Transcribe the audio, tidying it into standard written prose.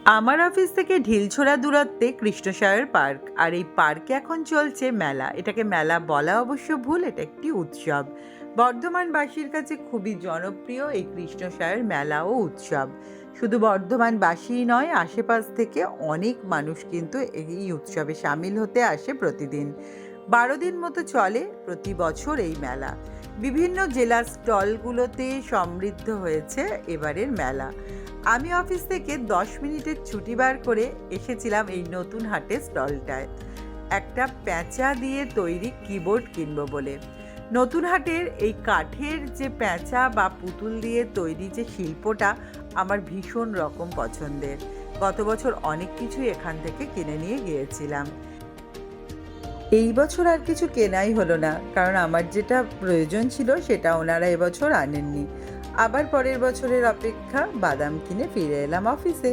আমার অফিস থেকে ঢিলছোড়া দূরত্বে কৃষ্ণসায়র পার্ক, আর এই পার্কে এখন চলছে মেলা। এটাকে মেলা বলা অবশ্য ভুল, এটা একটি উৎসব। বর্ধমানবাসীর কাছে খুবই জনপ্রিয় এই কৃষ্ণসায়র মেলা ও উৎসব। শুধু বর্ধমানবাসীই নয়, আশেপাশ থেকে অনেক মানুষ কিন্তু এই উৎসবে সামিল হতে আসে প্রতিদিন। 12 দিন মতো চলে প্রতি বছর এই মেলা। বিভিন্ন জেলার স্টলগুলোতে সমৃদ্ধ হয়েছে এবারের মেলা। আমি অফিস থেকে 10 মিনিটের ছুটি বার করে এসেছিলাম এই নতুন হাটের স্টলটায় একটা প্যাঁচা দিয়ে তৈরি কিবোর্ড কিনবো বলে। নতুন হাটের এই কাঠের যে প্যাঁচা বা পুতুল দিয়ে তৈরি যে শিল্পটা আমার ভীষণ রকম পছন্দের। গত বছর অনেক কিছুই এখান থেকে কিনে নিয়ে গিয়েছিলাম। এই বছর আর কিছু কেনাই হলো না, কারণ আমার যেটা প্রয়োজন ছিল সেটা ওনারা এবছর আনেননি। আবার পরের বছরের অপেক্ষা বাদাম কিনে ফিরে এলাম অফিসে।